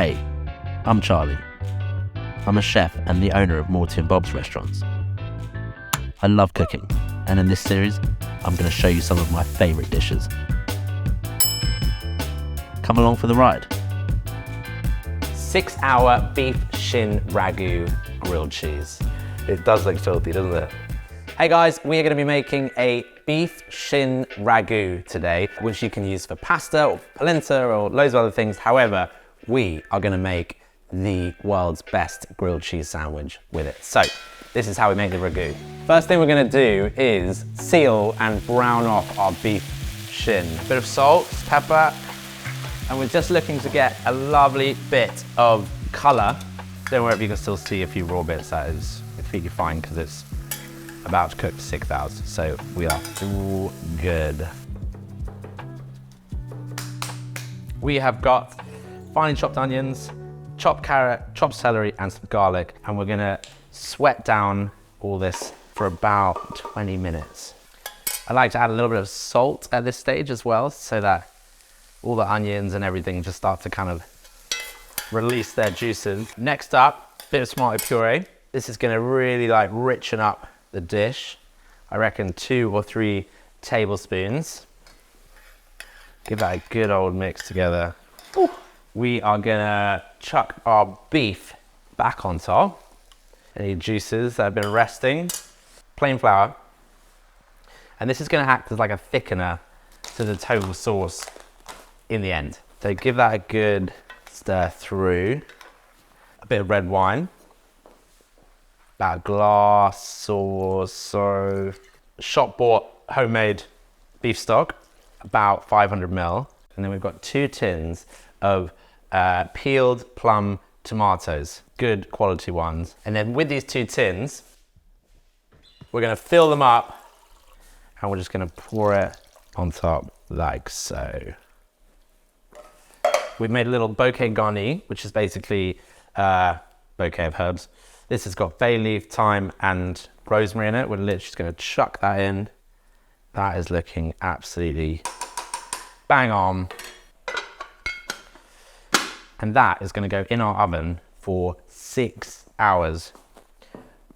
Hey, I'm Charlie. I'm a chef and the owner of Morty and Bob's restaurants. I love cooking, and in this series, I'm going to show you some of my favourite dishes. Come along for the ride. 6-hour beef Shin Ragu grilled cheese. It does look filthy, doesn't it? Hey guys, we are going to be making a beef Shin Ragu today, which you can use for pasta or polenta or loads of other things. However, we are going to make the world's best grilled cheese sandwich with it. So this is how we make the ragu. First thing we're going to do is seal and brown off our beef shin. A bit of salt, pepper, and we're just looking to get a lovely bit of colour. Don't worry if you can still see a few raw bits, that is completely fine because it's about to cook for 6 hours. So we are all good. We have got finely chopped onions, chopped carrot, chopped celery, and some garlic. And we're gonna sweat down all this for about 20 minutes. I like to add a little bit of salt at this stage as well, so that all the onions and everything just start to kind of release their juices. Next up, a bit of tomato puree. This is gonna really like richen up the dish. I reckon 2 or 3 tablespoons. Give that a good old mix together. Ooh. We are gonna chuck our beef back on top. Any juices that have been resting. Plain flour. And this is gonna act as like a thickener to the total sauce in the end. So give that a good stir through. A bit of red wine. About a glass or so. Shop bought homemade beef stock, about 500 ml. And then we've got 2 tins of peeled plum tomatoes, good quality ones. And then with these 2 tins, we're gonna fill them up and we're just gonna pour it on top like so. We've made a little bouquet garni, which is basically a bouquet of herbs. This has got bay leaf, thyme, and rosemary in it. We're literally just gonna chuck that in. That is looking absolutely bang on. And that is gonna go in our oven for 6 hours.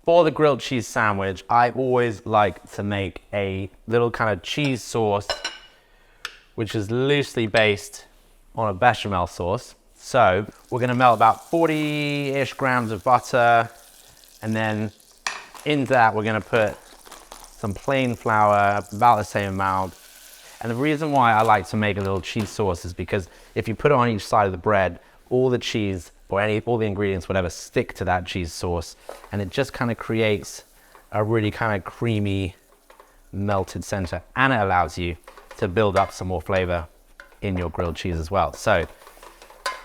For the grilled cheese sandwich, I always like to make a little kind of cheese sauce, which is loosely based on a bechamel sauce. So we're gonna melt about 40-ish grams of butter, and then into that we're gonna put some plain flour, about the same amount. And the reason why I like to make a little cheese sauce is because if you put it on each side of the bread, all the cheese or all the ingredients, whatever, stick to that cheese sauce, and it just kind of creates a really kind of creamy melted center, and it allows you to build up some more flavor in your grilled cheese as well. So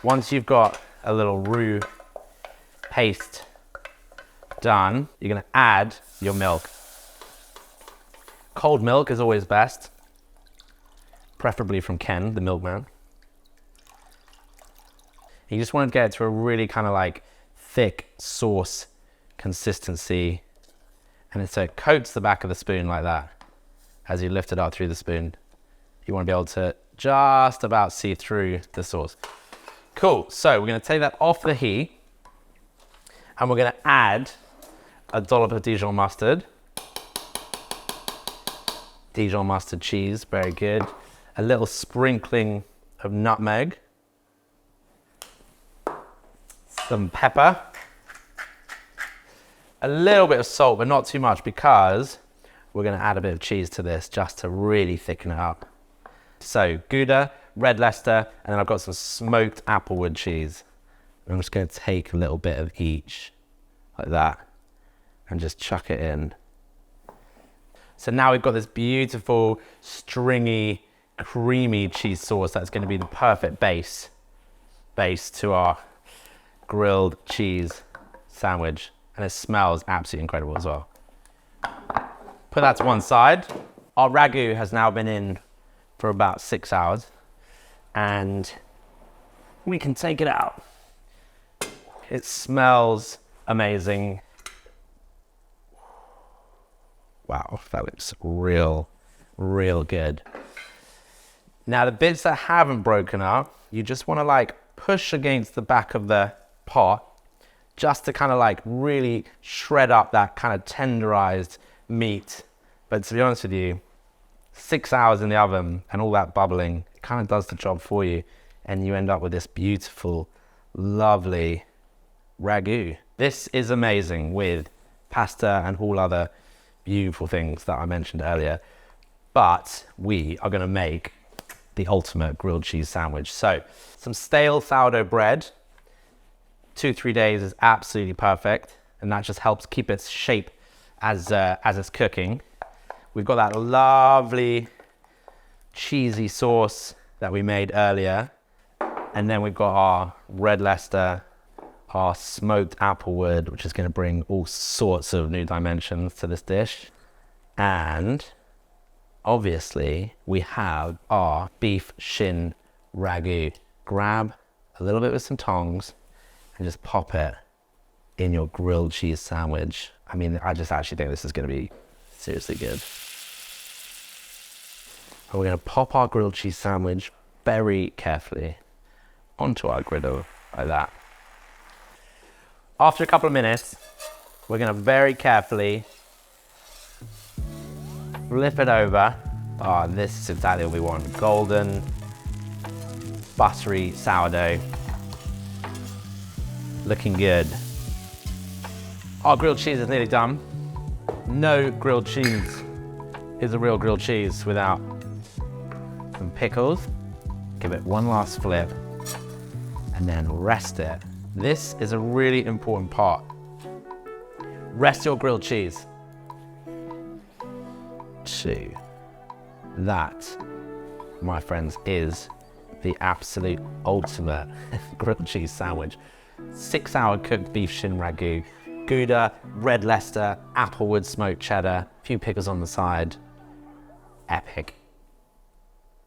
once you've got a little roux paste done, you're gonna add your milk. Cold milk is always best, preferably from Ken, the milkman. You just want to get it to a really kind of like thick sauce consistency, and so it coats the back of the spoon like that. As you lift it up through the spoon, you want to be able to just about see through the sauce. Cool, so we're going to take that off the heat, and we're going to add a dollop of Dijon mustard. Dijon mustard cheese, very good. A little sprinkling of nutmeg. Some pepper. A little bit of salt, but not too much, because we're going to add a bit of cheese to this just to really thicken it up. So Gouda, red Leicester, and then I've got some smoked applewood cheese. I'm just going to take a little bit of each like that and just chuck it in. So now we've got this beautiful, stringy, creamy cheese sauce that's going to be the perfect base to our grilled cheese sandwich, and it smells absolutely incredible as well. Put that to one side. Our ragu has now been in for about 6 hours, and we can take it out. It smells amazing. Wow, that looks real good. Now the bits that haven't broken up, you just want to like push against the back of the pot just to kind of like really shred up that kind of tenderized meat. But to be honest with you, 6 hours in the oven and all that bubbling, it kind of does the job for you. And you end up with this beautiful, lovely ragu. This is amazing with pasta and all other beautiful things that I mentioned earlier. But we are gonna make the ultimate grilled cheese sandwich. So some stale sourdough bread, 2-3 days is absolutely perfect. And that just helps keep its shape as it's cooking. We've got that lovely cheesy sauce that we made earlier. And then we've got our red Leicester, our smoked applewood, which is going to bring all sorts of new dimensions to this dish. And obviously we have our beef shin ragu. Grab a little bit with some tongs and just pop it in your grilled cheese sandwich. I mean, I just actually think this is going to be seriously good. And we're going to pop our grilled cheese sandwich very carefully onto our griddle like that. After a couple of minutes, we're going to very carefully flip it over. Oh, this is exactly what we want. Golden, buttery sourdough. Looking good. Our grilled cheese is nearly done. No grilled cheese is a real grilled cheese without some pickles. Give it one last flip and then rest it. This is a really important part. Rest your grilled cheese. That, my friends, is the absolute ultimate grilled cheese sandwich. 6 hour cooked beef shin ragu, Gouda, red Leicester, applewood smoked cheddar, a few pickles on the side. Epic.